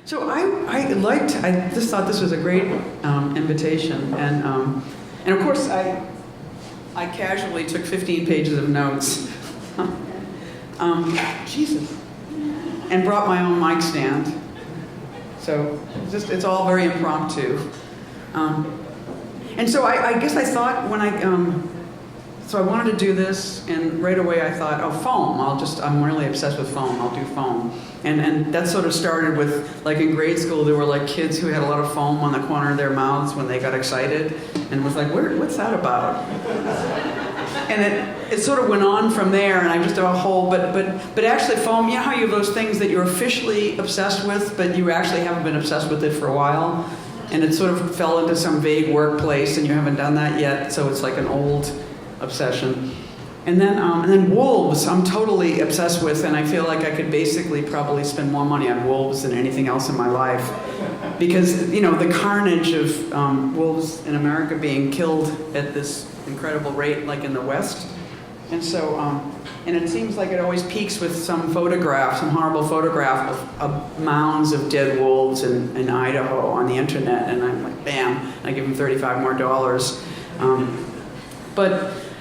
So I just thought this was a great invitation, and of course I casually took 15 pages of notes, Jesus, and brought my own mic stand. So it's all very impromptu, and so I guess I thought when so I wanted to do this, and right away I thought, oh, foam. I'm really obsessed with foam. I'll do foam. And that sort of started with, like in grade school, there were like kids who had a lot of foam on the corner of their mouths when they got excited, and was like, what's that about? And it sort of went on from there, and I just did a whole, but actually foam, you know how you have those things that you're officially obsessed with, but you actually haven't been obsessed with it for a while, and it sort of fell into some vague workplace, and you haven't done that yet, so it's like an old obsession. And then wolves, I'm totally obsessed with, and I feel like I could basically probably spend more money on wolves than anything else in my life. Because, you know, the carnage of wolves in America being killed at this incredible rate, like in the West. And so, and it seems like it always peaks with some photograph, some horrible photograph of mounds of dead wolves in Idaho on the internet, and I'm like, bam, I give them $35 more.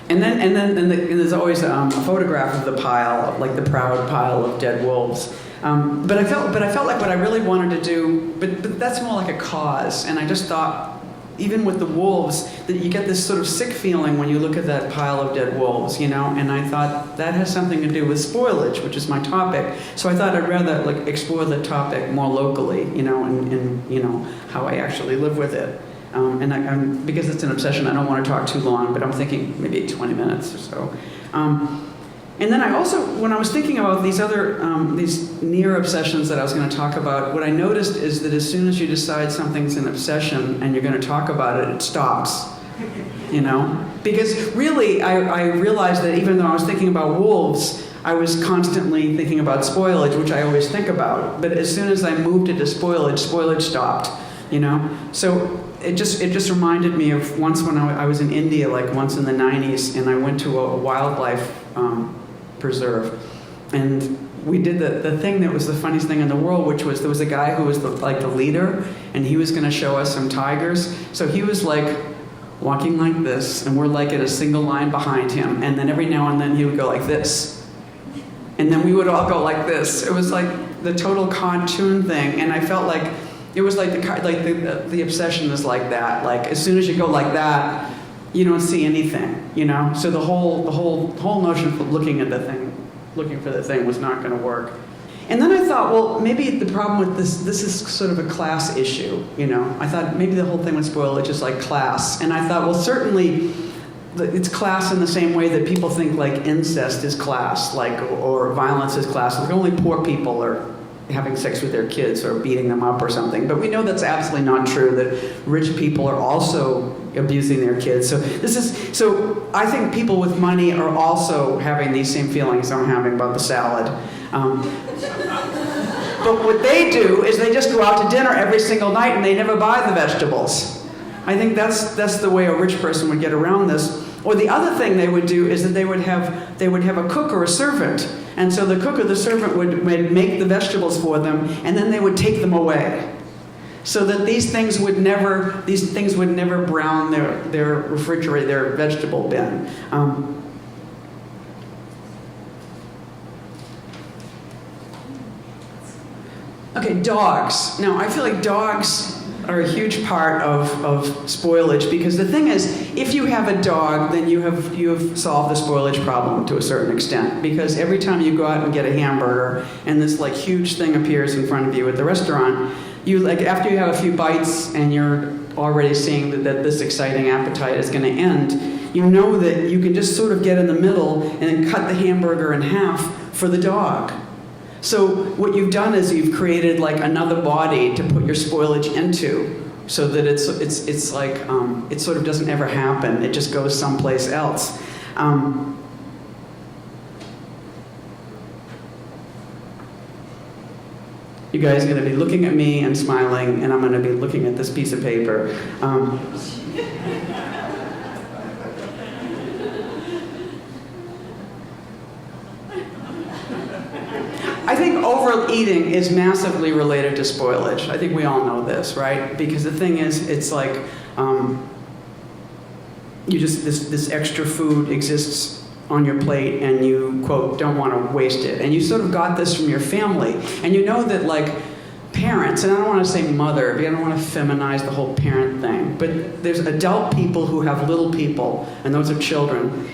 And then there's always a photograph of the pile, like the proud pile of dead wolves. But I felt like what I really wanted to do, but that's more like a cause. And I just thought, even with the wolves, that you get this sort of sick feeling when you look at that pile of dead wolves, you know. And I thought that has something to do with spoilage, which is my topic. So I thought I'd rather like explore the topic more locally, you know, and you know how I actually live with it. And because it's an obsession, I don't want to talk too long, but I'm thinking maybe 20 minutes or so. And then I also, when I was thinking about these other, these near obsessions that I was going to talk about, what I noticed is that as soon as you decide something's an obsession and you're going to talk about it, it stops, you know? Because really, I realized that even though I was thinking about wolves, I was constantly thinking about spoilage, which I always think about. But as soon as I moved it to spoilage stopped, you know? So it just reminded me of once when I was in India, like once in the 90s, and I went to a wildlife preserve, and we did the thing that was the funniest thing in the world, which was there was a guy who was the leader, and he was going to show us some tigers. So he was like walking like this, and we're like in a single line behind him, and then every now and then he would go like this, and then we would all go like this. It was like the total cartoon thing, and I felt like it was like the obsession is like that. Like as soon as you go like that, you don't see anything, you know. So the whole notion of looking for the thing was not going to work. And then I thought, well, maybe the problem with this is sort of a class issue, you know. I thought maybe the whole thing with spoilage is like class, and I thought, well, certainly it's class in the same way that people think like incest is class, like or violence is class. Like only poor people are having sex with their kids or beating them up or something. But we know that's absolutely not true, that rich people are also abusing their kids. So I think people with money are also having these same feelings I'm having about the salad. But what they do is they just go out to dinner every single night and they never buy the vegetables. I think that's the way a rich person would get around this. Or the other thing they would do is that they would have a cook or a servant, and so the cook or the servant would make the vegetables for them, and then they would take them away, so that these things would never brown their refrigerator, their vegetable bin. Okay, dogs. Now I feel like dogs are a huge part of spoilage, because the thing is, if you have a dog, then you have solved the spoilage problem to a certain extent, because every time you go out and get a hamburger and this like huge thing appears in front of you at the restaurant, you like after you have a few bites and you're already seeing that this exciting appetite is going to end, you know that you can just sort of get in the middle and then cut the hamburger in half for the dog. So what you've done is you've created like another body to put your spoilage into, so that it's like it sort of doesn't ever happen. It just goes someplace else. You guys are going to be looking at me and smiling, and I'm going to be looking at this piece of paper. I think overeating is massively related to spoilage. I think we all know this, right? Because the thing is, it's like you just this extra food exists on your plate, and you, quote, don't want to waste it. And you sort of got this from your family, and you know that, like, parents, and I don't want to say mother, because I don't want to feminize the whole parent thing, but there's adult people who have little people, and those are children.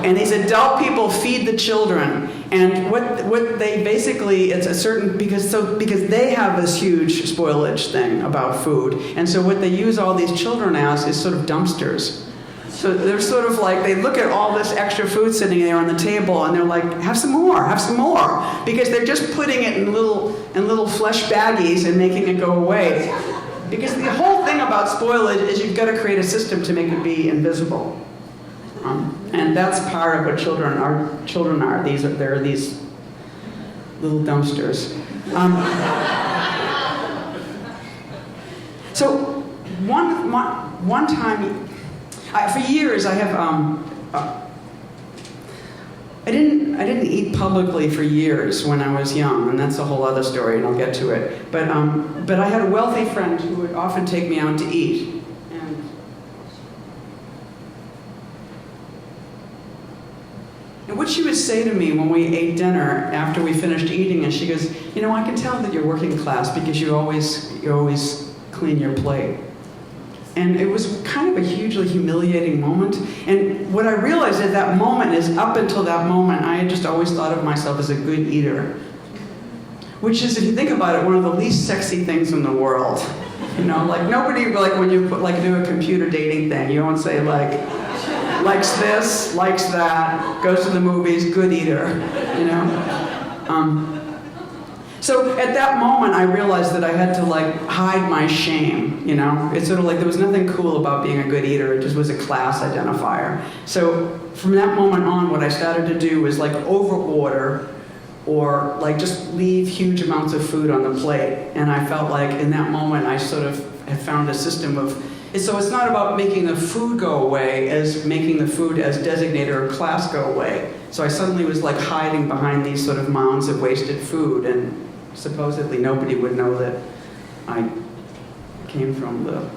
And these adult people feed the children, and what they basically, it's a certain, because they have this huge spoilage thing about food, and so what they use all these children as is sort of dumpsters. So they're sort of like, they look at all this extra food sitting there on the table, and they're like, have some more, because they're just putting it in little flesh baggies and making it go away. Because the whole thing about spoilage is you've got to create a system to make it be invisible. And that's part of what children are. There are these little dumpsters. So one time, for years I have I didn't eat publicly for years when I was young, and that's a whole other story, and I'll get to it. But I had a wealthy friend who would often take me out to eat. And what she would say to me when we ate dinner after we finished eating is, she goes, you know, I can tell that you're working class because you always clean your plate. And it was kind of a hugely humiliating moment. And what I realized at that moment is, up until that moment, I had just always thought of myself as a good eater. Which is, if you think about it, one of the least sexy things in the world. You know, like nobody, like when you do a computer dating thing, you don't say like, likes this, likes that, goes to the movies, good eater, you know? So at that moment, I realized that I had to like hide my shame, you know? It's sort of like there was nothing cool about being a good eater, it just was a class identifier. So from that moment on, what I started to do was like overorder, or like just leave huge amounts of food on the plate. And I felt like in that moment, I sort of had found a system of, so it's not about making the food go away as making the food as designated or class go away. So I suddenly was like hiding behind these sort of mounds of wasted food, and supposedly nobody would know that I came from the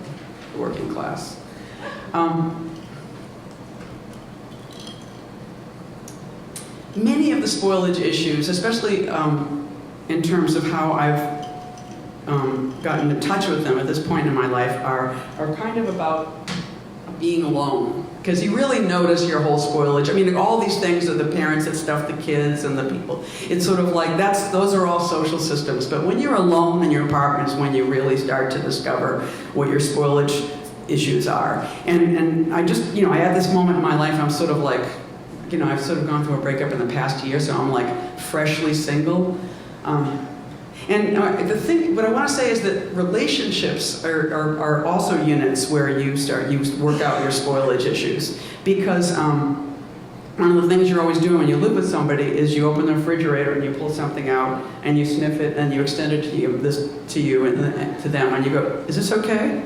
working class. Many of the spoilage issues, especially in terms of how I've gotten in touch with them at this point in my life, are kind of about being alone. Because you really notice your whole spoilage. I mean, all these things are the parents that stuff the kids and the people. It's sort of like, those are all social systems. But when you're alone in your apartment is when you really start to discover what your spoilage issues are. And I just, you know, I had this moment in my life, I'm sort of like, you know, I've sort of gone through a breakup in the past year, so I'm like freshly single. And the thing, what I want to say is that relationships are also units where you work out your spoilage issues. Because one of the things you're always doing when you live with somebody is you open the refrigerator and you pull something out and you sniff it and you extend it to you and to them, and you go, is this okay?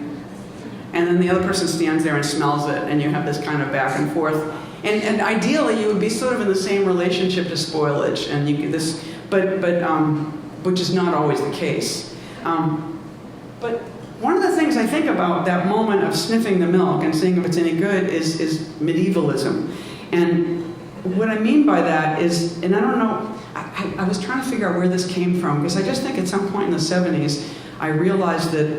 And then the other person stands there and smells it, and you have this kind of back and forth. And ideally, you would be sort of in the same relationship to spoilage, and you can which is not always the case. But one of the things I think about that moment of sniffing the milk and seeing if it's any good is medievalism. And what I mean by that is, and I don't know, I was trying to figure out where this came from, because I just think at some point in the 70s, I realized that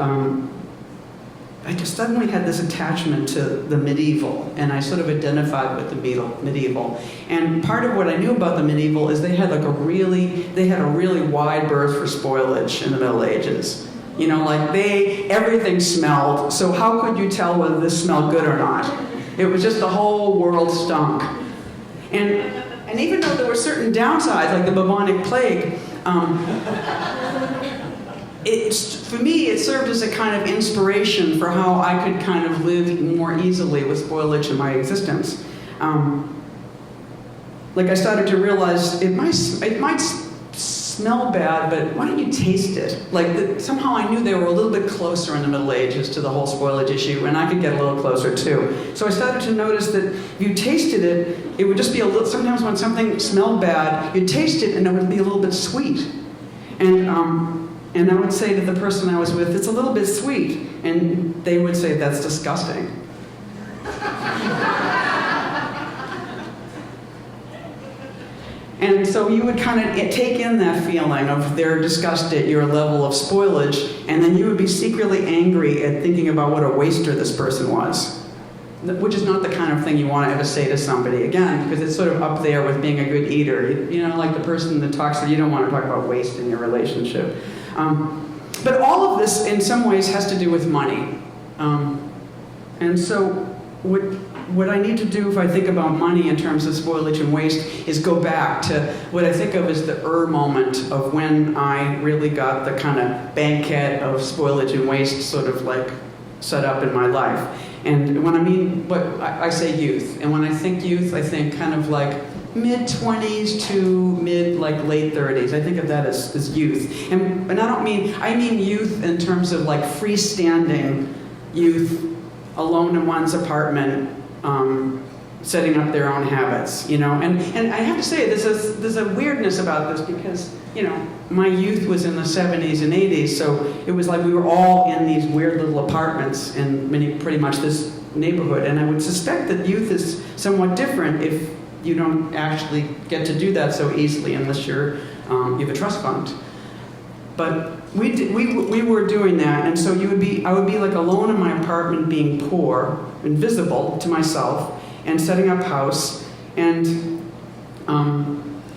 I just suddenly had this attachment to the medieval, and I sort of identified with the medieval. And part of what I knew about the medieval is they had a really wide berth for spoilage in the Middle Ages. You know, like everything smelled, so how could you tell whether this smelled good or not? It was just the whole world stunk. And even though there were certain downsides, like the bubonic plague, for me, it served as a kind of inspiration for how I could kind of live more easily with spoilage in my existence. Like I started to realize it might smell bad, but why don't you taste it? Like somehow I knew they were a little bit closer in the Middle Ages to the whole spoilage issue, and I could get a little closer too. So I started to notice that if you tasted it, it would just be a little, sometimes when something smelled bad, you'd taste it and it would be a little bit sweet. And I would say to the person I was with, it's a little bit sweet. And they would say, that's disgusting. And so you would kind of take in that feeling of their disgust at your level of spoilage, and then you would be secretly angry at thinking about what a waster this person was. Which is not the kind of thing you want to ever say to somebody, again, because it's sort of up there with being a good eater. You know, like the person that talks, that you don't want to talk about waste in your relationship. But all of this, in some ways, has to do with money. And so what I need to do if I think about money in terms of spoilage and waste is go back to what I think of as the moment of when I really got the kind of banquet of spoilage and waste sort of like set up in my life. And when I mean, I say youth. And when I think youth, I think kind of like mid-20s to late 30s. I think of that as youth. And I mean youth in terms of like freestanding youth alone in one's apartment, setting up their own habits, you know. And I have to say, there's a weirdness about this because, you know, my youth was in the 70s and 80s, so it was like we were all in these weird little apartments in pretty much this neighborhood. And I would suspect that youth is somewhat different if you don't actually get to do that so easily unless you have a trust fund. But we were doing that, and so I would be like alone in my apartment, being poor, invisible to myself, and setting up house. And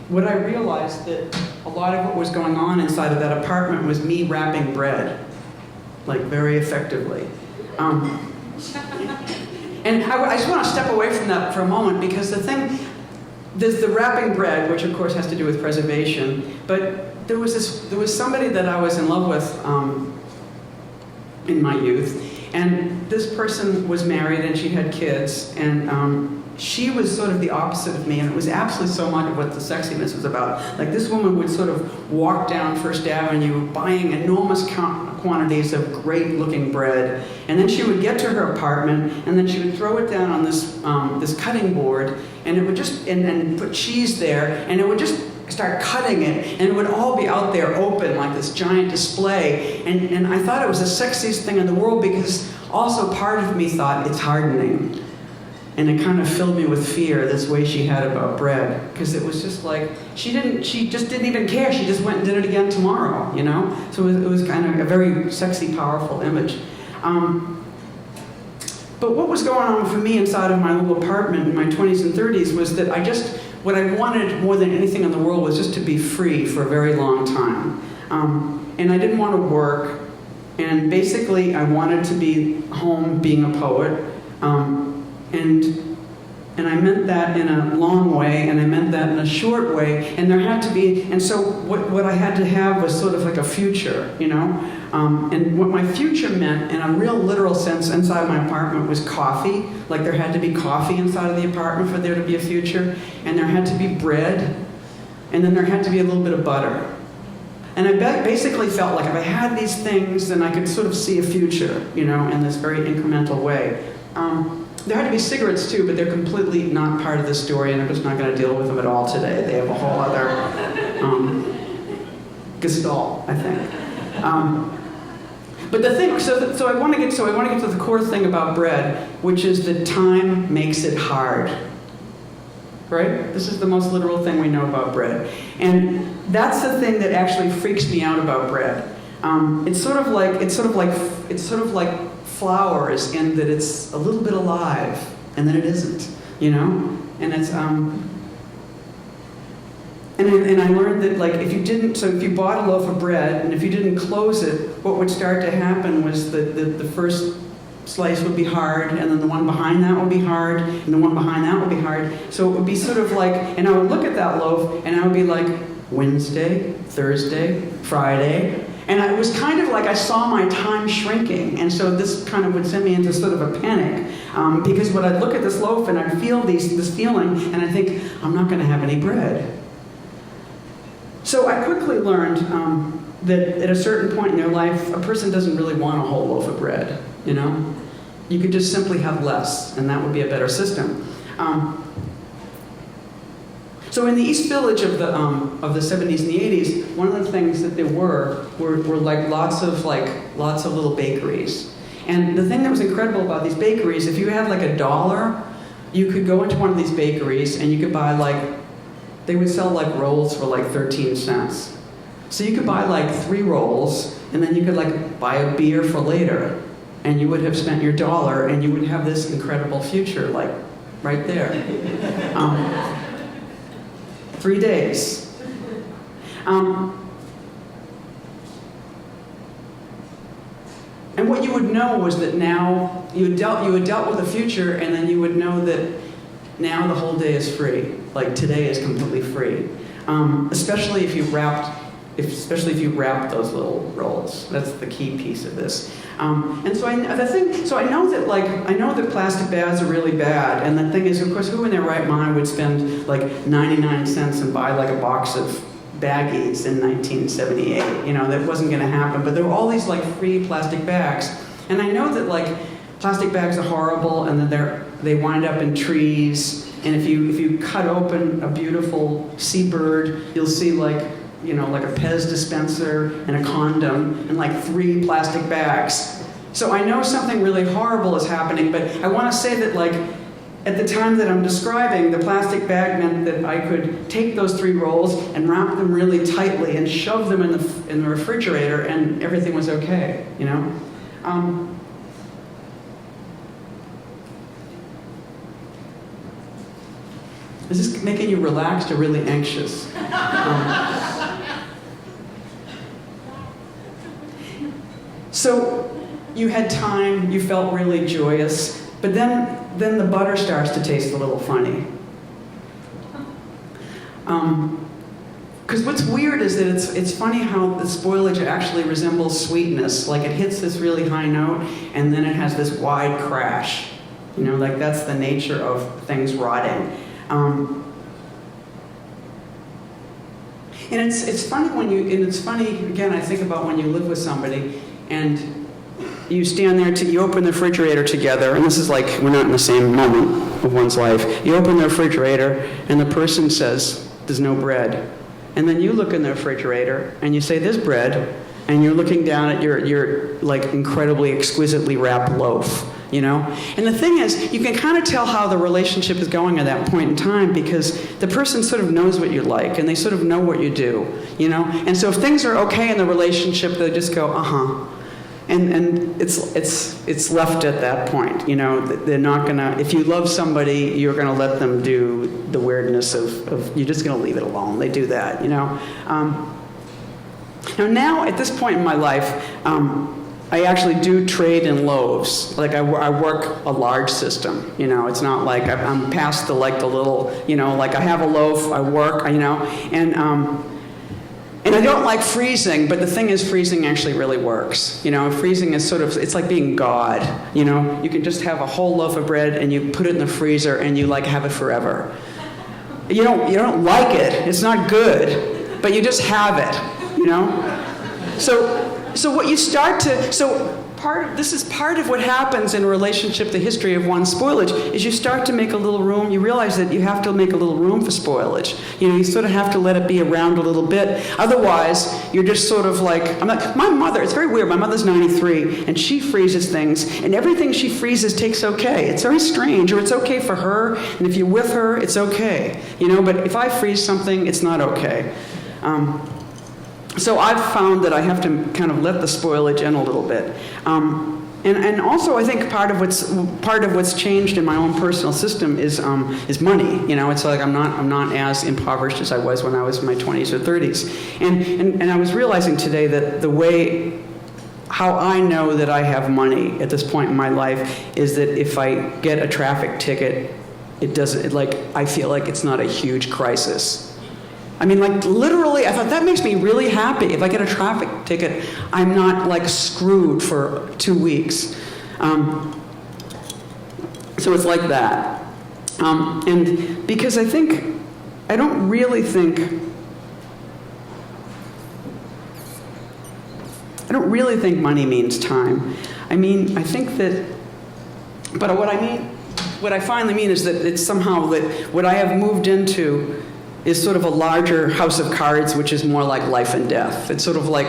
what I realized that a lot of what was going on inside of that apartment was me wrapping bread, like very effectively. And I just want to step away from that for a moment because there's the wrapping bread, which of course has to do with preservation, but there was somebody that I was in love with in my youth, and this person was married and she had kids, and she was sort of the opposite of me, and it was absolutely so much of what the sexiness was about. Like this woman would sort of walk down First Avenue buying enormous quantities of great-looking bread, and then she would get to her apartment, and then she would throw it down on this cutting board, and it would just and put cheese there, and it would just start cutting it, and it would all be out there open like this giant display. And I thought it was the sexiest thing in the world because also part of me thought it's hardening. And it kind of filled me with fear, this way she had about bread. Because it was just like, she just didn't even care. She just went and did it again tomorrow, you know? So it was kind of a very sexy, powerful image. But what was going on for me inside of my little apartment in my 20s and 30s was that what I wanted more than anything in the world was just to be free for a very long time. And I didn't want to work. And basically, I wanted to be home being a poet. And I meant that in a long way, and I meant that in a short way, and there had to be, and so what I had to have was sort of like a future, you know? And what my future meant, in a real literal sense, inside my apartment was coffee. Like there had to be coffee inside of the apartment for there to be a future, and there had to be bread, and then there had to be a little bit of butter. And I basically felt like if I had these things, then I could sort of see a future, you know, in this very incremental way. There had to be cigarettes too, but they're completely not part of the story, and I'm just not going to deal with them at all today. They have a whole other gestalt, I think. But the thing, so I want to get to the core thing about bread, which is that time makes it hard. Right? This is the most literal thing we know about bread, and that's the thing that actually freaks me out about bread. It's sort of like flowers in that it's a little bit alive, and then it isn't, you know? And it's, and I learned that, like, if you bought a loaf of bread, and if you didn't close it, what would start to happen was that the first slice would be hard, and then the one behind that would be hard, and the one behind that would be hard. So it would be sort of like, and I would look at that loaf, and I would be like, Wednesday, Thursday, Friday, and it was kind of like I saw my time shrinking, and so this kind of would send me into sort of a panic, because when I'd look at this loaf and I'd feel this feeling, and I think, I'm not going to have any bread. So I quickly learned that at a certain point in their life, a person doesn't really want a whole loaf of bread, you know? You could just simply have less, and that would be a better system. So in the East Village of the 70s and the 80s, one of the things that there were like lots of little bakeries. And the thing that was incredible about these bakeries, if you had like $1, you could go into one of these bakeries and you could buy they would sell like rolls for like 13 cents. So you could buy like 3 rolls, and then you could like buy a beer for later, and you would have spent your $1, and you would have this incredible future, like right there. 3 days. And what you would know was that now you had dealt with the future, and then you would know that now the whole day is free. Like today is completely free, especially if you wrapped those little rolls. That's the key piece of this. And so I know that plastic bags are really bad. And the thing is, of course, who in their right mind would spend like 99 cents and buy like a box of baggies in 1978? You know, that wasn't going to happen. But there were all these like free plastic bags. And I know that like plastic bags are horrible, and that they wind up in trees. And if you cut open a beautiful seabird, you'll see like a Pez dispenser and a condom and like 3 plastic bags. So I know something really horrible is happening, but I want to say that like at the time that I'm describing, the plastic bag meant that I could take those 3 rolls and wrap them really tightly and shove them in the refrigerator, and everything was okay, you know? Is this making you relaxed or really anxious? So you had time, you felt really joyous, but then the butter starts to taste a little funny. Because what's weird is that it's funny how the spoilage actually resembles sweetness. Like it hits this really high note, and then it has this wide crash. You know, like that's the nature of things rotting. And it's funny again, I think about when you live with somebody and you stand there, you open the refrigerator together, and this is like, we're not in the same moment of one's life. You open the refrigerator and the person says, there's no bread. And then you look in the refrigerator and you say, there's bread, and you're looking down at your like incredibly exquisitely wrapped loaf. You know? And the thing is, you can kind of tell how the relationship is going at that point in time, because the person sort of knows what you like, and they sort of know what you do, you know? And so if things are okay in the relationship, they just go, uh-huh. And it's left at that point, you know? They're not gonna, if you love somebody, you're gonna let them do the weirdness of you're just gonna leave it alone. They do that, you know? Now, at this point in my life, I actually do trade in loaves. Like I work a large system, you know. It's not like I'm past the little, you know, like I have a loaf, I work, you know, and I don't like freezing, but the thing is, freezing actually really works. You know, freezing is it's like being God, you know. You can just have a whole loaf of bread and you put it in the freezer and you like have it forever. You don't like it, it's not good, but you just have it, you know. So what you start to, this is part of what happens in a relationship, the history of one's spoilage, is you start to make a little room, you realize that you have to make a little room for spoilage. You know, you sort of have to let it be around a little bit. Otherwise, you're just sort of like, my mother, it's very weird, my mother's 93, and she freezes things, and everything she freezes takes okay. It's very strange, or it's okay for her, and if you're with her, it's okay. You know, but if I freeze something, it's not okay. So I've found that I have to kind of let the spoilage in a little bit, and also I think part of what's changed in my own personal system is money. You know, it's like I'm not as impoverished as I was when I was in my 20s or 30s, and I was realizing today that how I know that I have money at this point in my life is that if I get a traffic ticket, I feel like it's not a huge crisis. I mean, like, literally, I thought that makes me really happy. If I get a traffic ticket, I'm not, like, screwed for 2 weeks. So it's like that. And because I don't really think money means time. I mean, I think that, but what I finally mean is that it's somehow that what I have moved into is sort of a larger house of cards, which is more like life and death. It's sort of like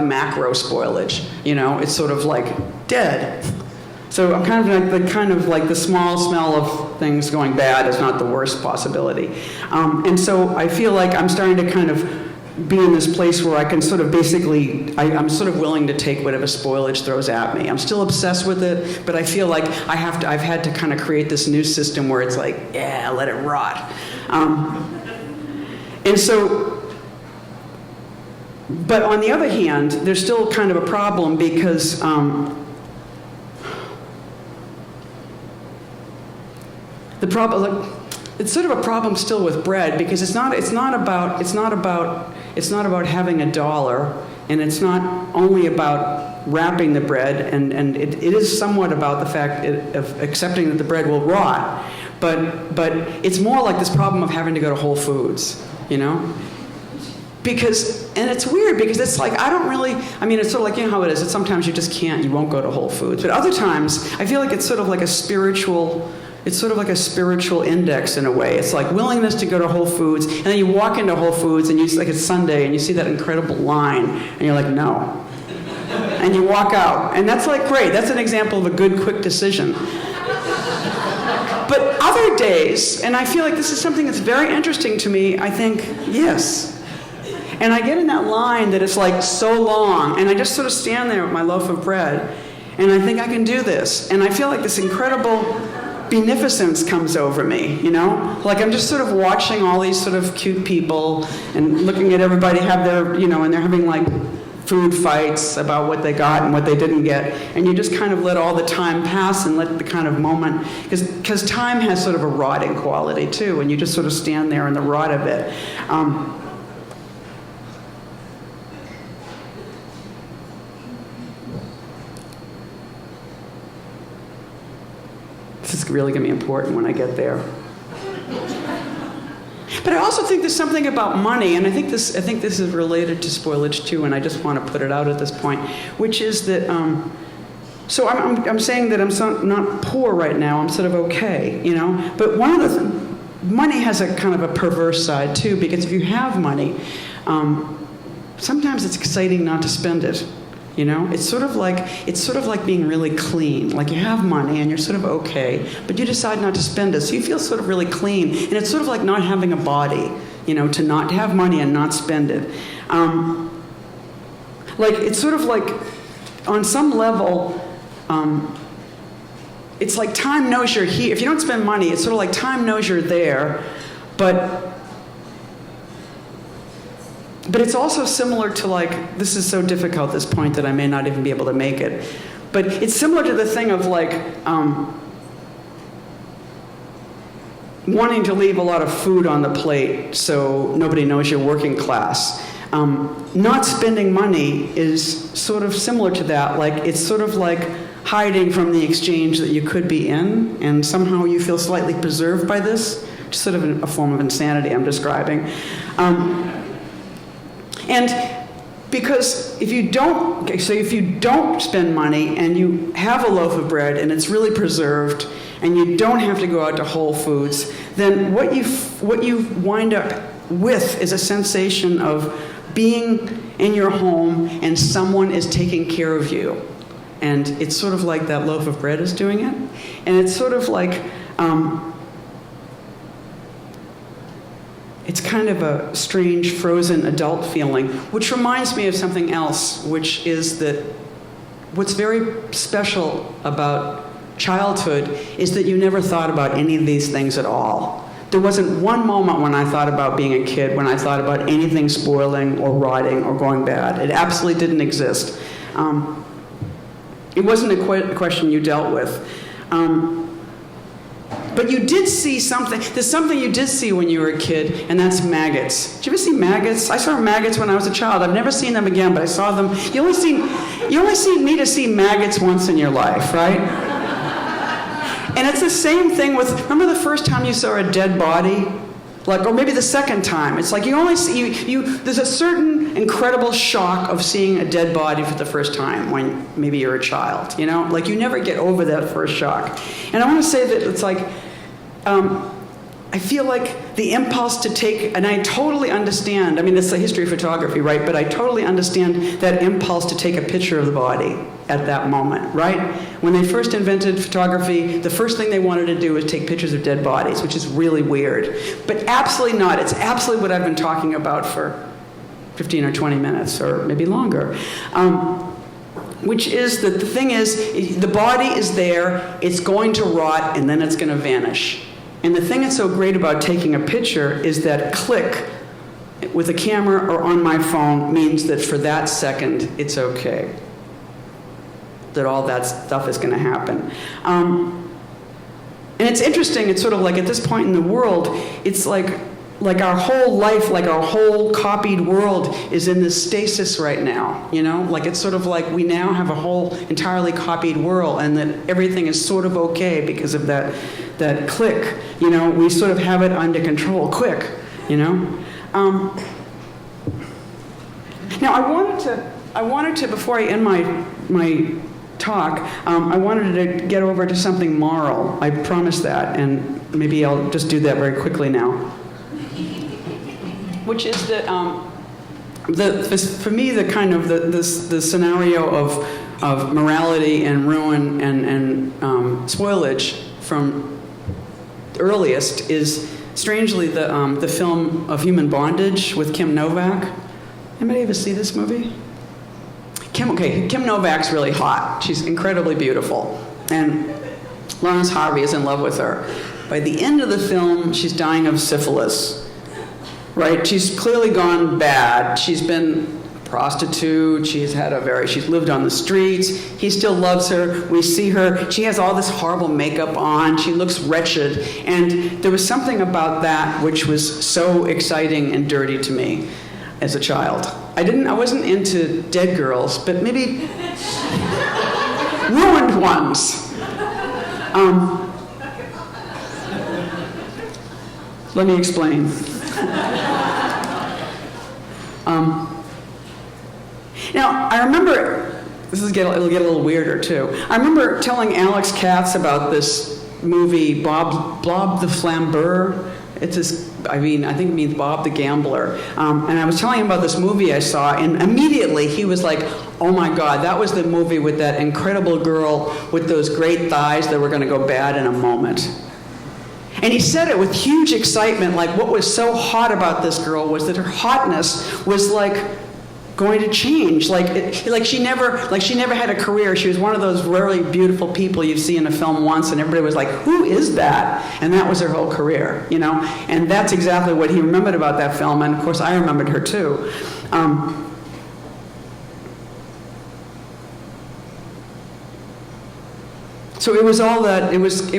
macro spoilage, you know. It's sort of like dead. So I'm kind of like the small smell of things going bad is not the worst possibility. And so I feel like I'm starting to kind of be in this place where I can sort of basically, I'm sort of willing to take whatever spoilage throws at me. I'm still obsessed with it, but I feel like I've had to kind of create this new system where it's like, yeah, let it rot. And so, but on the other hand, there's still kind of a problem because the problem, it's sort of a problem still with bread because it's not about having $1, and it's not only about wrapping the bread, and it is somewhat about the fact of accepting that the bread will rot, but it's more like this problem of having to go to Whole Foods, you know? Because, and it's weird because it's like, it's sort of like, you know how it is, that sometimes you just can't, you won't go to Whole Foods, but other times I feel like it's sort of like a spiritual index in a way. It's like willingness to go to Whole Foods, and then you walk into Whole Foods, and like it's Sunday, and you see that incredible line, and you're like, no. And you walk out, and that's like great. That's an example of a good, quick decision. But other days, and I feel like this is something that's very interesting to me, I think, yes. And I get in that line that is like so long, and I just sort of stand there with my loaf of bread, and I think I can do this. And I feel like this incredible beneficence comes over me, you know? Like I'm just sort of watching all these sort of cute people and looking at everybody have their, you know, and they're having like food fights about what they got and what they didn't get. And you just kind of let all the time pass and let the kind of moment, because time has sort of a rotting quality too, and you just sort of stand there in the rot of it. This is really going to be important when I get there. But I also think there's something about money, and I think this is related to spoilage too, and I just want to put it out at this point, which is that, so I'm saying that I'm not poor right now, I'm sort of okay, you know? But one of the money has a kind of a perverse side too, because if you have money, sometimes it's exciting not to spend it. You know, it's sort of like being really clean. Like you have money and you're sort of okay, but you decide not to spend it, so you feel sort of really clean. And it's sort of like not having a body, you know, to have money and not spend it. Like it's sort of like, on some level, it's like time knows you're here. If you don't spend money, it's sort of like time knows you're there, but it's also similar to like, this is so difficult, this point, that I may not even be able to make it. But it's similar to the thing of like, wanting to leave a lot of food on the plate so nobody knows you're working class. Not spending money is sort of similar to that. Like, it's sort of like hiding from the exchange that you could be in, and somehow you feel slightly preserved by this. Just sort of a form of insanity I'm describing. And because if you don't spend money and you have a loaf of bread and it's really preserved and you don't have to go out to Whole Foods, then what you wind up with is a sensation of being in your home and someone is taking care of you. And it's sort of like that loaf of bread is doing it. And it's sort of like, it's kind of a strange, frozen adult feeling, which reminds me of something else, which is that what's very special about childhood is that you never thought about any of these things at all. There wasn't one moment when I thought about being a kid, when I thought about anything spoiling or rotting or going bad. It absolutely didn't exist. It wasn't a question you dealt with. But you did see something. There's something you did see when you were a kid, and that's maggots. Did you ever see maggots? I saw maggots when I was a child. I've never seen them again, but I saw them. You only need to see maggots once in your life, right? And it's the same thing with, remember the first time you saw a dead body? Like, or maybe the second time. It's like you only see, there's a certain incredible shock of seeing a dead body for the first time when maybe you're a child, you know? Like, you never get over that first shock. And I want to say that it's like, I feel like the impulse to take, and I totally understand, I mean, it's the history of photography, right? But I totally understand that impulse to take a picture of the body at that moment, right? When they first invented photography, the first thing they wanted to do was take pictures of dead bodies, which is really weird. But absolutely not. It's absolutely what I've been talking about for 15 or 20 minutes, or maybe longer. Which is that the thing is, the body is there, it's going to rot, and then it's going to vanish. And the thing that's so great about taking a picture is that click with a camera or on my phone means that for that second, it's okay. That all that stuff is going to happen. And it's interesting, it's sort of like at this point in the world, it's like our whole life, like our whole copied world is in this stasis right now, you know? Like it's sort of like we now have a whole entirely copied world, and that everything is sort of okay because of that click, you know? We sort of have it under control, quick, you know? Now I wanted to, before I end my talk, I wanted to get over to something moral. I promised that, and maybe I'll just do that very quickly now. Which is that, for me, the kind of the scenario of morality and ruin and spoilage from the earliest is strangely the film of Human Bondage with Kim Novak. Anybody ever see this movie? Kim Novak's really hot. She's incredibly beautiful, and Lawrence Harvey is in love with her. By the end of the film, she's dying of syphilis. Right? She's clearly gone bad. She's been a prostitute. She's lived on the streets. He still loves her. We see her. She has all this horrible makeup on. She looks wretched. And there was something about that which was so exciting and dirty to me as a child. I wasn't into dead girls, but maybe ruined ones. Let me explain. Now, I remember, it'll get a little weirder too. I remember telling Alex Katz about this movie, Blob the Flambeur. It's this, I think it means Bob the Gambler. And I was telling him about this movie I saw, and immediately he was like, oh my God, that was the movie with that incredible girl with those great thighs that were going to go bad in a moment. And he said it with huge excitement, like what was so hot about this girl was that her hotness was like going to change. Like she never had a career. She was one of those really beautiful people you see in a film once, and everybody was like, who is that? And that was her whole career, you know? And that's exactly what he remembered about that film, and of course I remembered her too. So it was all that, it was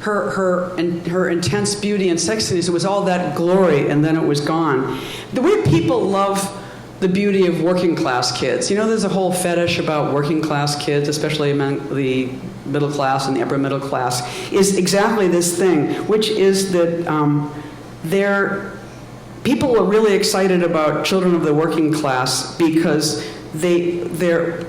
her intense beauty and sexiness, it was all that glory, and then it was gone. The way people love the beauty of working class kids, you know, there's a whole fetish about working class kids, especially among the middle class and the upper middle class, is exactly this thing, which is that people are really excited about children of the working class because they're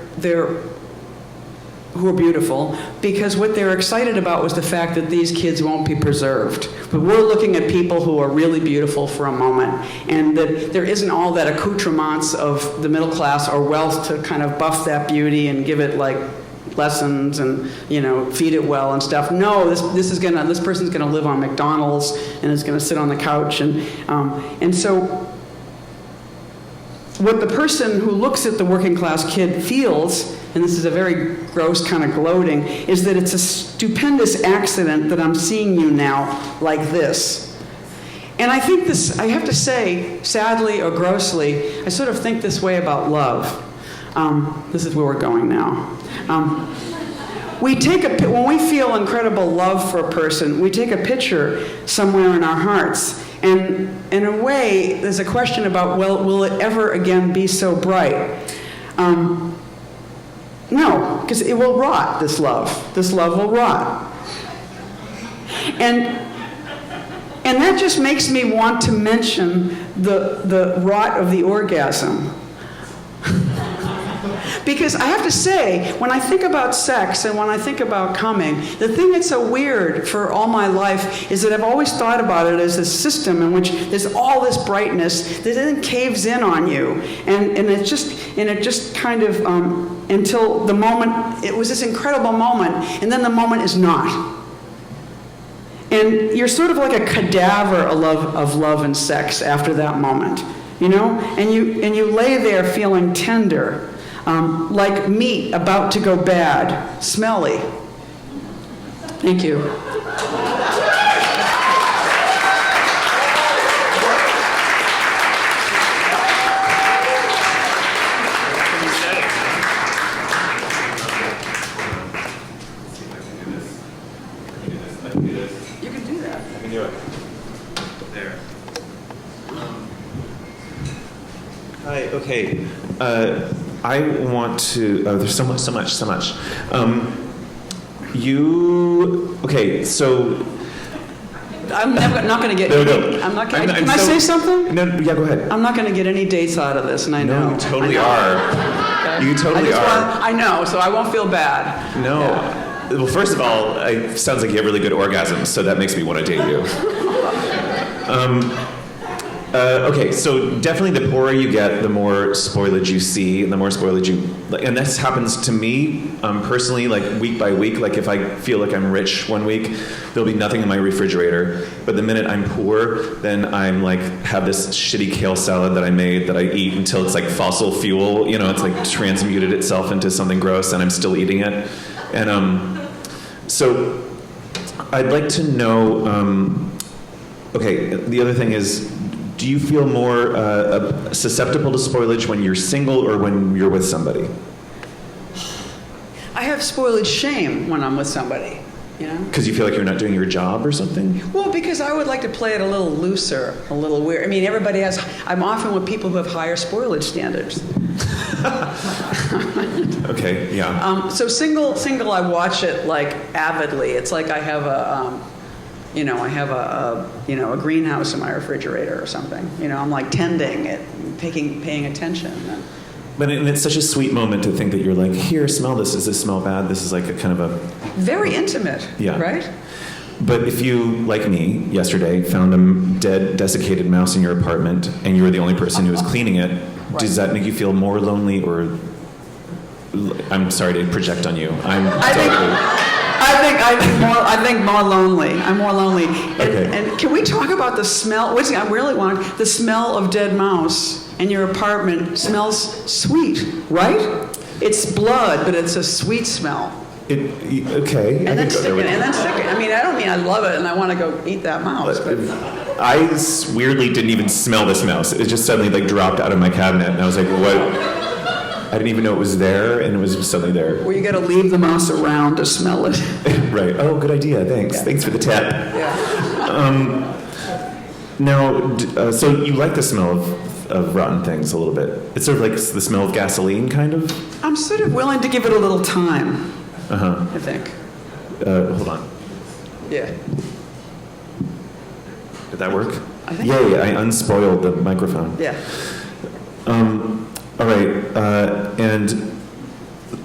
who are beautiful, because what they're excited about was the fact that these kids won't be preserved. But we're looking at people who are really beautiful for a moment, and that there isn't all that accoutrements of the middle class or wealth to kind of buff that beauty and give it like lessons and, you know, feed it well and stuff. No, this person's gonna live on McDonald's and is gonna sit on the couch, and so what the person who looks at the working class kid feels, and this is a very gross kind of gloating, is that it's a stupendous accident that I'm seeing you now like this. And I think this, I have to say, sadly or grossly, I sort of think this way about love. This is where we're going now. When we feel incredible love for a person, we take a picture somewhere in our hearts. And in a way, there's a question about, well, will it ever again be so bright? No, because it will rot, this love. This love will rot. And that just makes me want to mention the rot of the orgasm. Because I have to say, when I think about sex and when I think about coming, the thing that's so weird for all my life is that I've always thought about it as a system in which there's all this brightness that then caves in on you, and it just kind of until the moment, it was this incredible moment, and then the moment is not. And you're sort of like a cadaver of love and sex after that moment, you know? And you lay there feeling tender, like meat about to go bad, smelly. Thank you. Hi, okay. I want to, there's so much. Okay, so. I'm not going to get any, I'm not going to, can I say something? No, yeah, go ahead. I'm not going to get any dates out of this, and I know. No, you totally are. You totally are. I know, so I won't feel bad. No. Yeah. Well, first of all, it sounds like you have really good orgasms, so that makes me want to date you. Okay, so definitely the poorer you get, the more spoilage you see, and the more spoilage you... And this happens to me personally, like week by week. Like if I feel like I'm rich one week, there'll be nothing in my refrigerator. But the minute I'm poor, then I'm like, have this shitty kale salad that I made that I eat until it's like fossil fuel. You know, it's like transmuted itself into something gross, and I'm still eating it. And so I'd like to know... okay, the other thing is... Do you feel more susceptible to spoilage when you're single or when you're with somebody? I have spoilage shame when I'm with somebody, you know? Because you feel like you're not doing your job or something? Well, because I would like to play it a little looser, a little weird. I mean, everybody has... I'm often with people who have higher spoilage standards. Okay, yeah. So single, I watch it like avidly. It's like I have a... I have a greenhouse in my refrigerator or something. You know, I'm like tending it, paying attention. But it's such a sweet moment to think that you're like, here, smell this. Does this smell bad? This is like a kind of a... Very intimate, yeah. Right? But if you, like me, yesterday, found a dead, desiccated mouse in your apartment and you were the only person who was cleaning it, right. Does that make you feel more lonely or... I'm sorry to project on you. I think more lonely. I'm more lonely. Okay. And can we talk about the smell? I really want the smell of dead mouse in your apartment. Smells sweet, right? It's blood, but it's a sweet smell. Okay. And then stick it. I mean, I don't mean I love it and I want to go eat that mouse. But I weirdly didn't even smell this mouse. It just suddenly like dropped out of my cabinet, and I was like, what? I didn't even know it was there, and it was suddenly there. Well, you got to leave the mouse around to smell it. Right. Oh, good idea. Thanks. Yeah. Thanks for the tip. Yeah. Now, so you like the smell of rotten things a little bit. It's sort of like the smell of gasoline, kind of? I'm sort of willing to give it a little time, I think. Hold on. Yeah. Did that work? I think Yeah, I unspoiled the microphone. Yeah. All right, and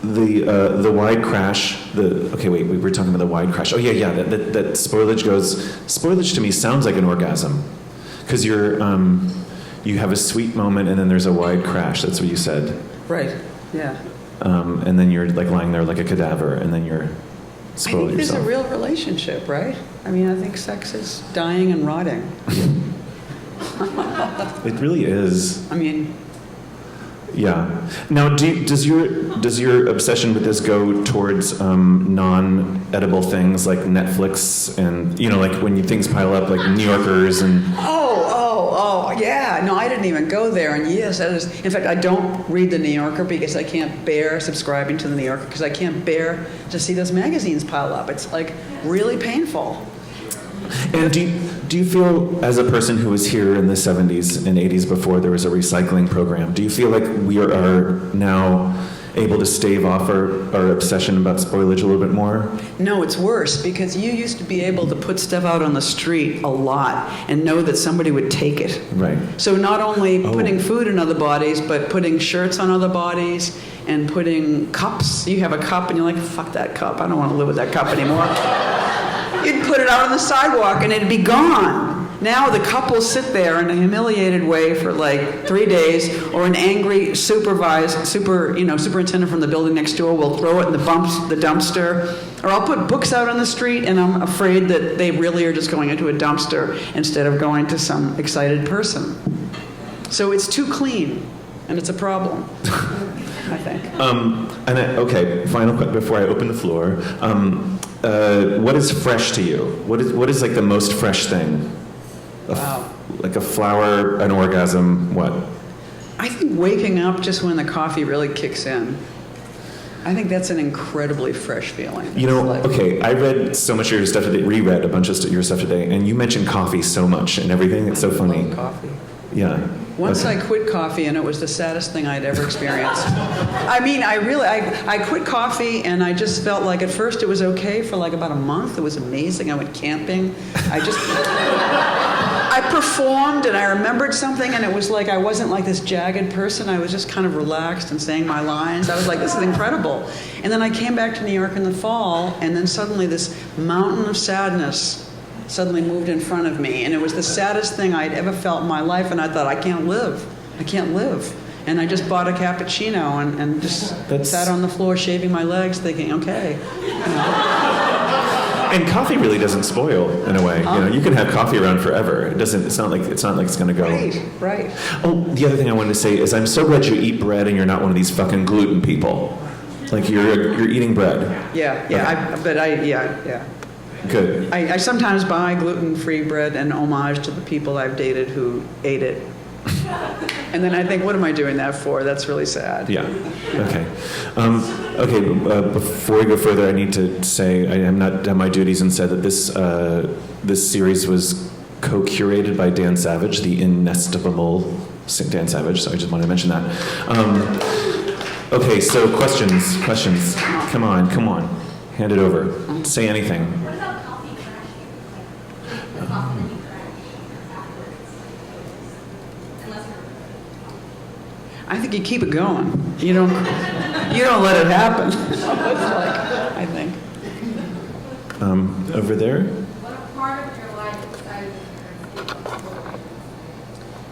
the wide crash. We were talking about the wide crash. Oh yeah. That spoilage goes. Spoilage to me sounds like an orgasm, because you have a sweet moment and then there's a wide crash. That's what you said. Right. Yeah. And then you're like lying there like a cadaver, and then you're spoiling yourself. There's a real relationship, right? I mean, I think sex is dying and rotting. It really is. I mean. Yeah. Now, does your obsession with this go towards non-edible things like Netflix and like when things pile up like New Yorkers and? Oh, yeah. No, I didn't even go there. And yes, that is. In fact, I don't read the New Yorker because I can't bear subscribing to the New Yorker because I can't bear to see those magazines pile up. It's like really painful. And do you feel, as a person who was here in the 70s and 80s before there was a recycling program, do you feel like we are now able to stave off our obsession about spoilage a little bit more? No, it's worse, because you used to be able to put stuff out on the street a lot and know that somebody would take it. Right. So not only putting food in other bodies, but putting shirts on other bodies and putting cups. You have a cup and you're like, fuck that cup. I don't want to live with that cup anymore. You'd put it out on the sidewalk and it'd be gone. Now the cup will sit there in a humiliated way for like 3 days, or an angry superintendent from the building next door will throw it in the dumpster. Or I'll put books out on the street and I'm afraid that they really are just going into a dumpster instead of going to some excited person. So it's too clean, and it's a problem, I think. Okay, final question before I open the floor. What is fresh to you? What is like the most fresh thing? Wow. Like a flower, an orgasm, what? I think waking up just when the coffee really kicks in. I think that's an incredibly fresh feeling. You know, It's like- okay, I read so much of your stuff today, reread a bunch of your stuff today, and you mentioned coffee so much and everything. It's so funny. love coffee. Yeah. Once Okay. I quit coffee, and it was the saddest thing I'd ever experienced. I mean, I quit coffee, and I just felt like at first it was okay for like about a month. It was amazing. I went camping. I performed, and I remembered something, and it was like I wasn't like this jagged person. I was just kind of relaxed and saying my lines. I was like, this is incredible. And then I came back to New York in the fall, and then suddenly this mountain of sadness suddenly moved in front of me, and it was the saddest thing I'd ever felt in my life, and I thought, I can't live. And I just bought a cappuccino and just sat on the floor shaving my legs thinking, okay. And coffee really doesn't spoil in a way. You know, you can have coffee around forever. It's not like it's going to go. Right. Oh, the other thing I wanted to say is I'm so glad you eat bread and you're not one of these fucking gluten people. Like you're eating bread. Yeah. Okay. Good. I sometimes buy gluten-free bread in homage to the people I've dated who ate it. And then I think, what am I doing that for? That's really sad. Yeah. Okay. Before we go further, I need to say I am not done my duties and said that this series was co-curated by Dan Savage, the inestimable Dan Savage. So I just wanted to mention that. Okay. So questions. Come on. Hand it over. Say anything. I think you keep it going. You don't let it happen. It's like, I think. Over there. What part of your life decided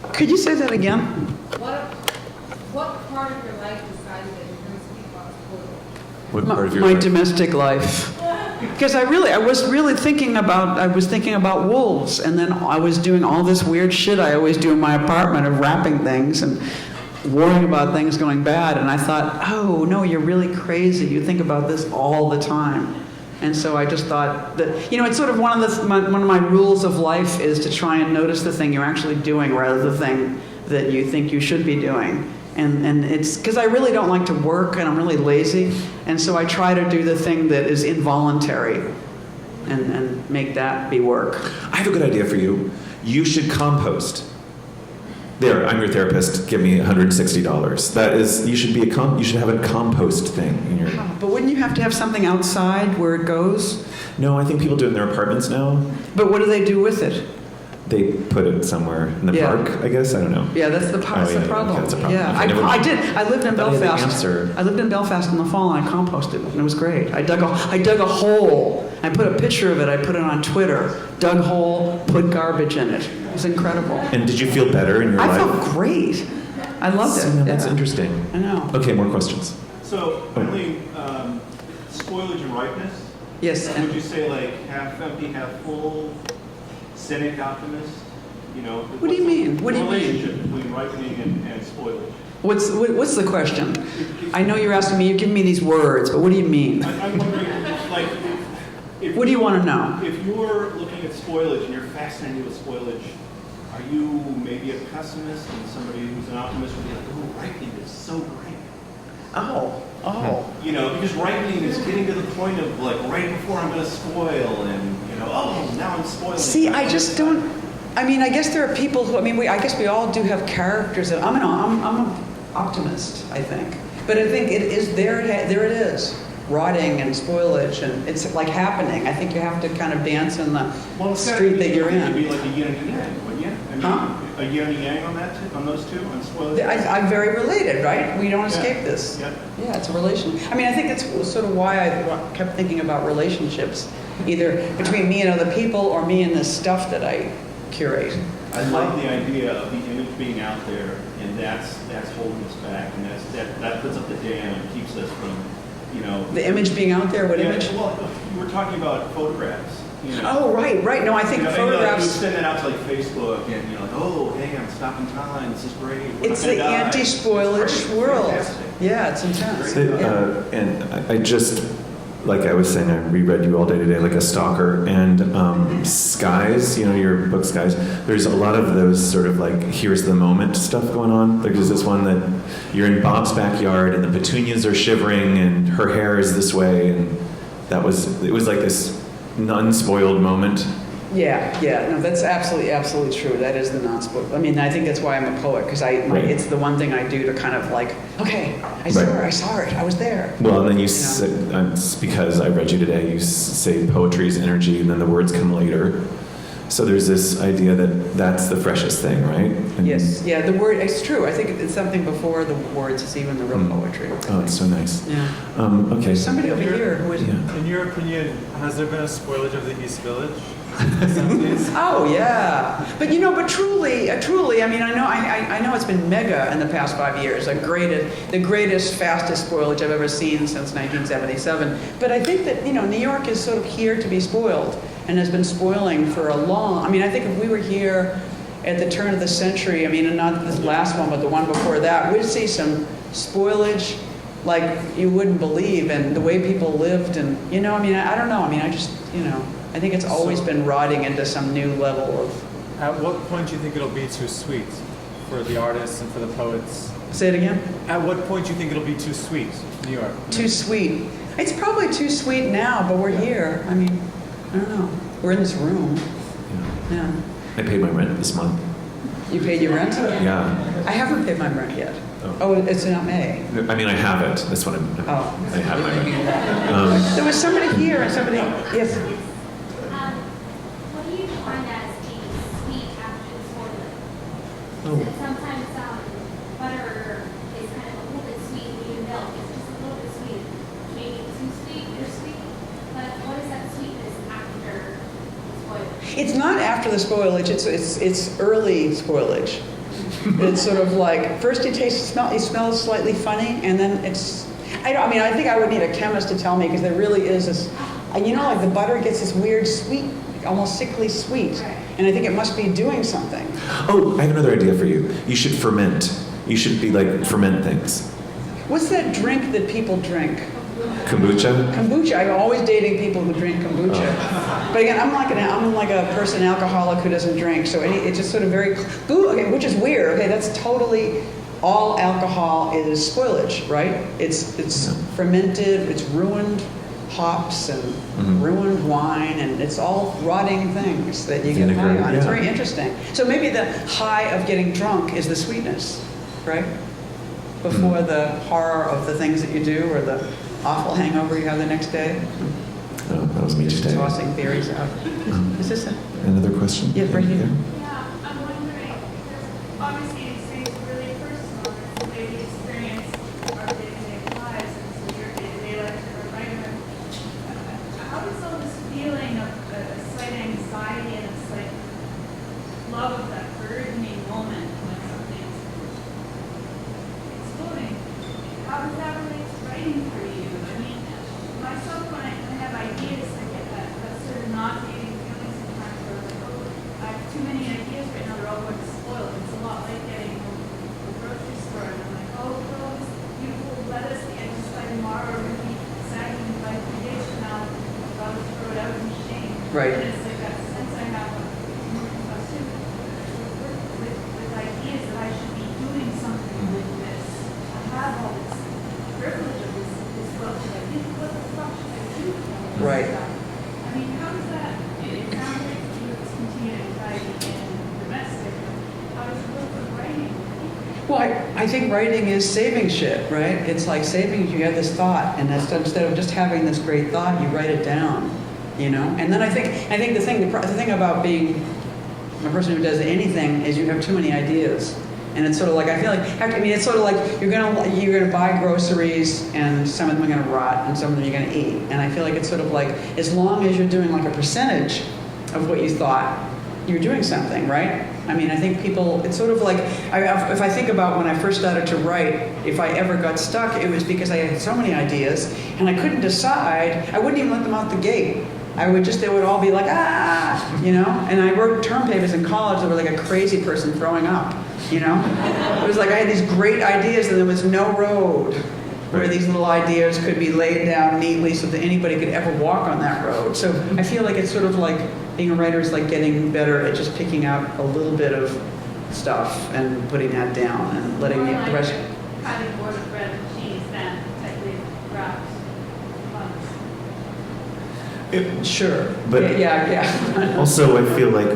to Could you say that again? What part of your life decided that you're going to speak about spoilage? What part of your My life? domestic life. Because I was thinking about wolves, and then I was doing all this weird shit I always do in my apartment of wrapping things and worrying about things going bad, and I thought, oh no, you're really crazy. You think about this all the time. And so I just thought that, it's sort of one of my rules of life is to try and notice the thing you're actually doing rather than the thing that you think you should be doing. And it's because I really don't like to work and I'm really lazy, and so I try to do the thing that is involuntary and make that be work. I have a good idea for you. You should compost. There, I'm your therapist. Give me $160. That is, you should have a compost thing in your. But wouldn't you have to have something outside where it goes? No, I think people do it in their apartments now. But what do they do with it? They put it somewhere in the park, I guess. I don't know. Yeah, that's the problem. Okay, that's a problem. Yeah, Okay, I did. I lived in That was the Belfast. answer. I lived in Belfast in the fall, and I composted, and it was great. I dug a hole. I put a picture of it. I put it on Twitter. Dug hole, put garbage in it. It was incredible. And did you feel better in your life? I felt great. I loved it. That's Yeah. interesting. I know. Okay, more questions. So, Eileen, spoilage and ripeness, Yes. would you say like half empty, half full, cynic, optimist? What do you mean? What do you mean? Relationship between ripening and spoilage. What's the question? I know you're asking me. You're giving me these words, but what do you mean? I'm wondering, like, if What do you want to know? If you're looking at spoilage and you're fascinated with spoilage, are you maybe a pessimist and somebody who's an optimist would be like, oh, ripening is so great? Oh. Because ripening is getting to the point of like right before I'm going to spoil, and now I'm spoiling. See, I just don't. I mean, I guess there are people who. I guess we all do have characters. I'm an optimist, I think, but I think it is there. There it is, rotting and spoilage, and it's like happening. I think you have to kind of dance in the street that you're It'd be in. like a yin and yang, wouldn't you? Huh? a yin and yang on that, on those two, on spoilage? I'm very related, right? We don't escape this. Yeah. Yeah, it's a relation. I mean, I think that's sort of why I kept thinking about relationships, either between me and other people or me and the stuff that I curate. I love the idea of the image being out there, and that's holding us back, and that puts up the dam and keeps us from, you know. The image being out there, what Yeah, image? well, you were talking about photographs. You know. Oh, right. No, I think You photographs. send that out to like Facebook, and you're like, oh, hey, I'm stopping time. This is great. We're It's not the gonna die. anti-spoilage It's great. world. Fantastic. Yeah, it's intense. And I just, like I was saying, I reread You All Day Today like a stalker. And Skies, you know, your book Skies, there's a lot of those sort of like, here's the moment stuff going on. Like there's this one that you're in Bob's backyard and the petunias are shivering and her hair is this way. And it was like this unspoiled moment. Yeah, no, that's absolutely true. That is the non-spoiled. I mean, I think that's why I'm a poet, because Right. it's the one thing I do to kind of like, okay, I saw it, I was there. Well, and then know? say, it's because I read you today, you say poetry is energy and then the words come later. So there's this idea that that's the freshest thing, right? And Yes, yeah, the word, it's true. I think it's something before the words, it's even the real poetry. Oh, it's so nice. Yeah. Okay. Somebody over here who is, Yeah. In your opinion, has there been a spoilage of the East Village? oh yeah. But you know, but truly, I mean, I know it's been mega in the past 5 years, the greatest, fastest spoilage I've ever seen since 1977. But I think that, you know, New York is sort of here to be spoiled and has been spoiling for a long, I mean, I think if we were here at the turn of the century, I mean, and not this last one, but the one before that, we'd see some spoilage like you wouldn't believe, and the way people lived, and, you know, I mean, I don't know, I mean, I just, you know, I think it's always been rotting into some new level of... At what point do you think it'll be too sweet for the artists and for the poets? Say it again? At what point do you think it'll be too sweet, New York? Too sweet. It's probably too sweet now, but we're here. I mean, I don't know. We're in this room. Yeah. I paid my rent this month. You paid your rent? Yeah. I haven't paid my rent yet. Oh. Oh, it's in May. I mean, I have it. That's what I'm. Oh. I have my rent. There was somebody here and somebody... Yes. What do you find as being sweet after the spoilage? Oh. Sometimes butter is kind of a little bit sweet, even milk is just a little bit sweet. Maybe too sweet, bittersweet. But what is that sweetness after the spoilage? It's not after the spoilage. It's early spoilage. It's sort of like, first you smell slightly funny, and then it's... I think I would need a chemist to tell me, because there really is this... You know, like the butter gets this weird sweet, almost sickly sweet. And I think it must be doing something. Oh, I have another idea for you. You should ferment. You should be like ferment things. What's that drink that people drink? Kombucha. Kombucha. I'm always dating people who drink kombucha. But again, I'm like a person alcoholic who doesn't drink. So it's just sort of very... Okay, which is weird. Okay, that's totally... All alcohol is spoilage, right? It's fermented, it's ruined hops and ruined wine, and it's all rotting things that you get high on. It's very interesting. So maybe the high of getting drunk is the sweetness, right? Before the horror of the things that you do or the awful hangover you have the next day. Oh, that was me Just today. tossing theories out. Is this it? Another question? Yeah, right here. Yeah, I'm wondering, because obviously these things are really personal, and the way we experience our day-to-day lives, and so your day-to-day life as a writer. How does all this feeling of a slight anxiety and a slight love of that burdening moment when something's exploding, how does that relate to writing for you? I mean, myself, when I have ideas, I get that sort of nauseating feeling sometimes where I'm like, oh, I have too many ideas right now, they're all going to spoil. It's a lot like getting home from the grocery store, and I'm like, oh, put all this beautiful lettuce that I just by tomorrow are going to be sagging by 3 days from now, I'll just throw it out in shame. Right. And it's like that sense I have of with ideas that I should be doing something with this. I have all this privilege of this book, and I think, what the fuck should I do with all this Right. stuff? I mean, how does that, it sounds like you continue anxiety in domestic, how does it work with writing? Well, I think writing is saving shit, right? It's like saving, you have this thought, and that's, instead of just having this great thought, you write it down, you know? And then I think the thing about being a person who does anything is you have too many ideas. And it's sort of like, I feel like, I mean, it's sort of like you're gonna buy groceries and some of them are gonna rot and some of them you're gonna eat. And I feel like it's sort of like, as long as you're doing like a percentage of what you thought, you're doing something, right? I mean, I think people, it's sort of like, if I think about when I first started to write, if I ever got stuck, it was because I had so many ideas and I couldn't decide. I wouldn't even let them out the gate. They would all be like, you know? And I wrote term papers in college that were like a crazy person throwing up, you know? It was like I had these great ideas and there was no road where these little ideas could be laid down neatly so that anybody could ever walk on that road. So I feel like it's sort of like being a writer is like getting better at just picking out a little bit of stuff and putting that down and letting More the rest. cutting board of bread and cheese than technically wraps. Sure. But yeah. also, I feel like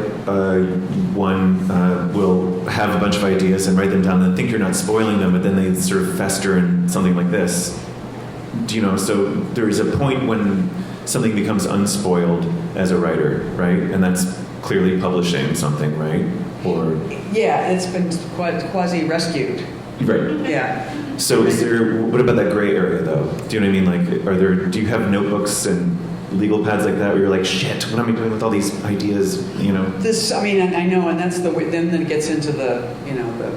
one will have a bunch of ideas and write them down and think you're not spoiling them, but then they sort of fester in something like this. Do you know? So there is a point when something becomes unspoiled as a writer, right? And that's clearly publishing something, right? Or Yeah, it's been quasi-rescued. right. Yeah. So what about that gray area though? Do you know what I mean? Like, do you have notebooks and legal pads like that where you're like, shit, what am I doing with all these ideas, you know? I mean, I know, and that's the way, then it gets into the, you know, the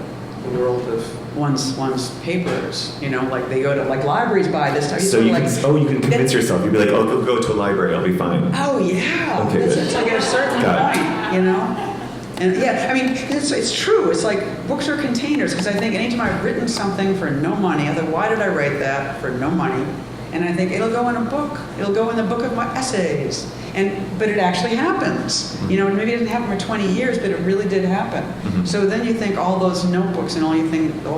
world of one's papers, you know, like they go to, like libraries buy this stuff. So you can convince yourself, you'd be like, oh, go to a library, I'll be fine. Oh yeah, Okay, it's like at a certain Got it. point, you know? And yeah, I mean, it's true. It's like books are containers, because I think anytime I've written something for no money, I thought, why did I write that for no money? And I think it'll go in a book. It'll go in the book of my essays. But it actually happens. You know, and maybe it didn't happen for 20 years, but it really did happen. Mm-hmm. So then you think all those notebooks and all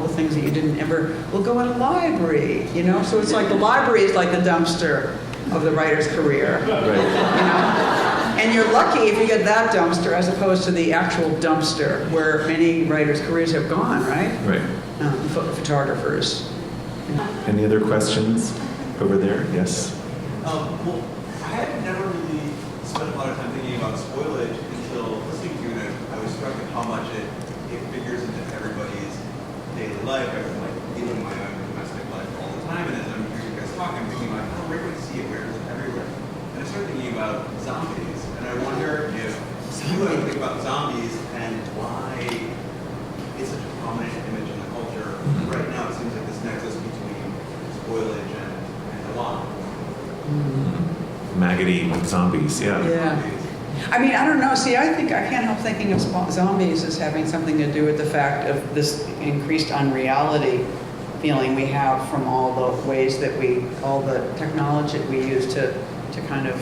the things that you didn't ever will go in a library. You know, so it's like the library is like the dumpster of the writer's career. Right. You know, and you're lucky if you get that dumpster as opposed to the actual dumpster where many writers' careers have gone. Right. Right. Photographers. Any other questions over there? Yes. Well, I had never really spent a lot of time thinking about spoilage until listening to you, and I was struck at how much it figures into everybody's daily life. I was like dealing with my own domestic life all the time, and as I'm hearing you guys talk, I'm thinking like, oh, where do I see it? Where is it everywhere? And I started thinking about zombies, and I wonder if you ever think about zombies and why it's such a prominent image in the culture. Right now, it seems like this nexus between spoilage and the law. Maggoty zombies, yeah. Yeah. I mean, I don't know. See, I can't help thinking of zombies as having something to do with the fact of this increased unreality feeling we have from all the ways that all the technology we use to kind of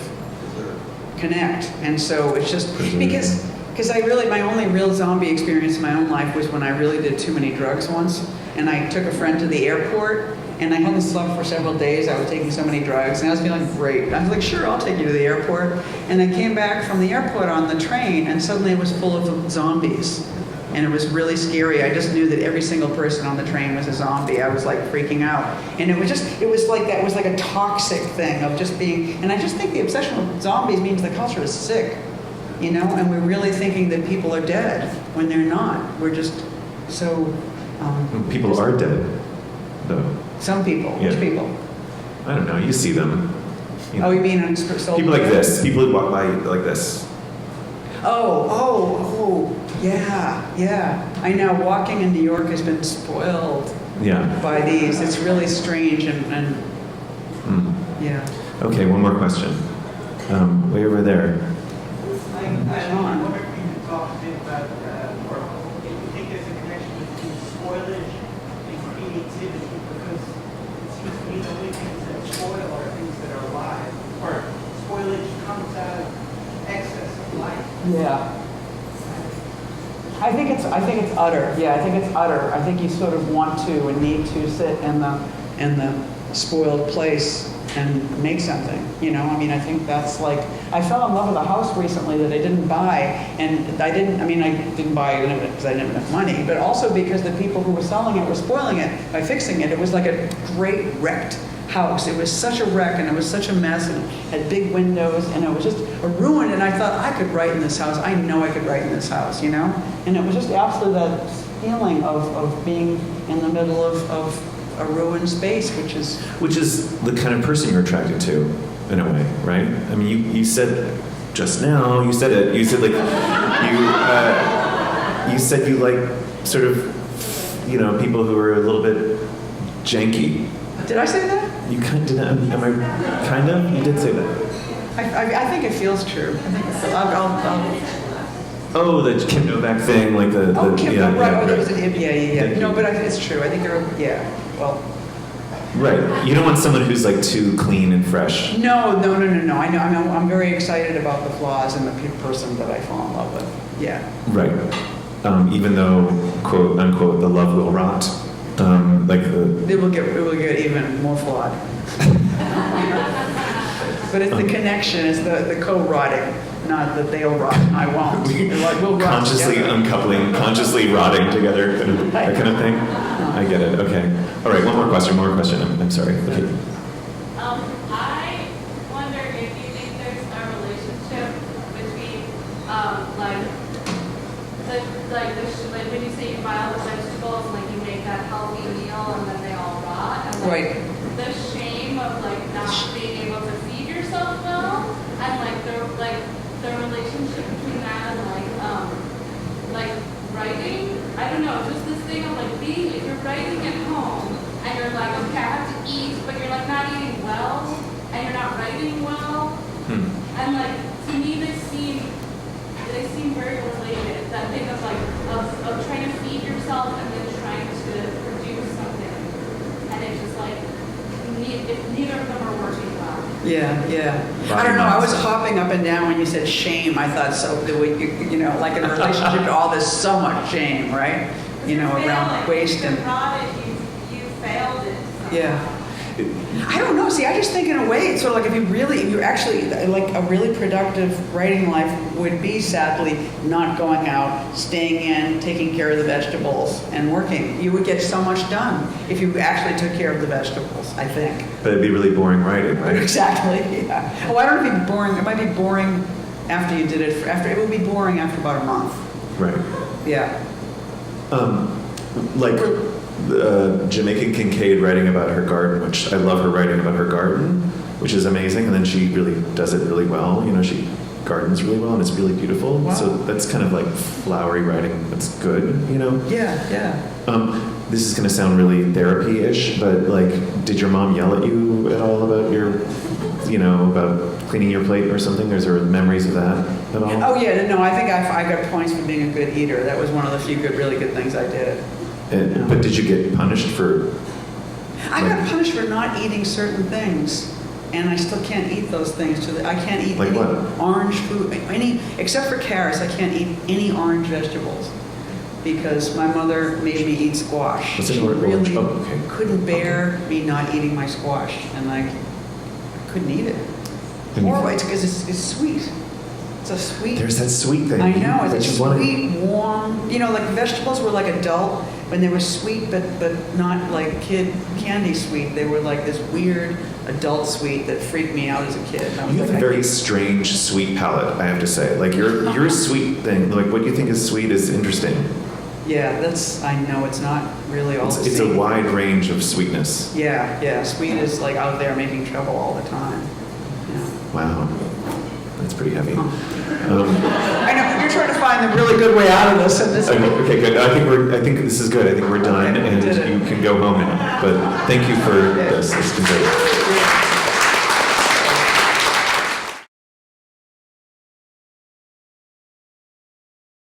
connect. And so it's just because my only real zombie experience in my own life was when I really did too many drugs once, and I took a friend to the airport. And I hadn't slept for several days. I was taking so many drugs, and I was feeling great. I was like, sure, I'll take you to the airport. And I came back from the airport on the train, and suddenly it was full of zombies. And it was really scary. I just knew that every single person on the train was a zombie. I was like freaking out. And it was like a toxic thing of just being, and I just think the obsession with zombies means the culture is sick, you know, and we're really thinking that people are dead when they're not. We're just so... People are dead, though. Some people. Yeah. Which people? I don't know, you see them. You know. Oh, you mean on People like this. People who walk by like this. Oh, yeah. I know, walking in New York has been spoiled Yeah. by these. It's really strange and yeah. Okay, one more question. Way over there. Sean. wonder if you could talk a bit about, or if you think there's a connection between spoilage and creativity, because it seems to me the only things that spoil are things that are alive, or spoilage comes out of excess of life. Yeah. I think it's utter. Yeah, I think it's utter. I think you sort of want to and need to sit in the spoiled place and make something, you know? I mean, I think that's like, I fell in love with a house recently that I didn't buy, and I didn't buy it because I didn't have enough money, but also because the people who were selling it were spoiling it by fixing it. It was like a great wrecked house. It was such a wreck, and it was such a mess, and it had big windows, and it was just a ruin, and I thought, I could write in this house. I know I could write in this house, you know? And it was just absolutely that feeling of being in the middle of a ruined space, which is the kind of person you're attracted to, in a way, right? I mean, you said just now, you said like, you said you like sort of, you know, people who are a little bit janky. Did I say that? You kind of did. Am I kind of? You did say that. I think it feels true. I think it's, I'll Oh, the Kim Novak thing, like the Kim, yeah, right, yeah, oh, there was right. an yeah. Thank No, you. but it's true. I think yeah, well, Right. You don't want someone who's like too clean and fresh. no. I know. I'm very excited about the flaws in the person that I fall in love with. Yeah. Right. Even though, quote unquote, the love will rot. Like the. It will get even more flawed. But it's the connection, it's the co-rotting, not that they'll rot and I won't. They're like, we'll rot Consciously together. uncoupling, consciously rotting together, that kind of thing. I get it. Okay. All right. One more question. I'm sorry. Okay. I wonder if you think there's a relationship between, like when you say you buy all the vegetables, like you make that healthy meal and then they all rot, and like Right. the shame of like not being able to feed yourself well, and like the relationship between that and like writing. I don't know, just this thing of like being, if you're writing at home and you're like, okay, I have to eat, but you're like not eating well and you're not writing well, and like to me they seem very related. That thing of like of trying to feed yourself and then trying to produce something, and it's just like if neither of them are working well. Yeah. I don't know. I was hopping up and down when you said shame. I thought so. You know, like in a relationship, all this so much shame, right? You know, around waste and. You failed it. Yeah. I don't know. See, I just think in a way, it's sort of like if you actually, like a really productive writing life would be sadly not going out, staying in, taking care of the vegetables, and working. You would get so much done if you actually took care of the vegetables, I think. But it'd be really boring writing, right? Exactly, yeah. Oh, I don't know if it'd be boring. It might be boring after you did it. It would be boring after about a month. Right. Yeah. Like Jamaican Kincaid writing about her garden, which I love her writing about her garden, which is amazing, and then she really does it really well. You know, she gardens really well, and it's really beautiful. Wow. So that's kind of like flowery writing that's good, you know? Yeah. This is going to sound really therapy-ish, but like, did your mom yell at you at all about about cleaning your plate or something? Is there memories of that at all? Oh yeah, no, I think I got points for being a good eater. That was one of the few really good things I did. But did you get punished for? I got punished for not eating certain things, and I still can't eat those things. I can't eat Like any what? orange food, except for carrots. I can't eat any orange vegetables because my mother made me eat squash. What's in She orange? really Oh, okay. couldn't bear me not eating my squash, and I couldn't eat it. And you- Horrible. It's because it's sweet. It's a sweet. There's that sweet thing. I know, that it's a you wanna- sweet, warm, like vegetables were like adult when they were sweet, but not like kid candy sweet. They were like this weird adult sweet that freaked me out as a kid. And I was You have like, a very strange sweet palate, I have to say. Like your sweet thing, like what you think is sweet is interesting. yeah, I know it's not really all the It's a same. wide range of sweetness. Yeah, sweet is like out there making trouble all the time. Yeah. Wow, that's pretty heavy. I know, you're trying to find the really good way out of this, and this. Okay, good. I think this is good. I think we're done, Okay, we and did it. you can go home now. But thank you for this. It's been great. Yeah.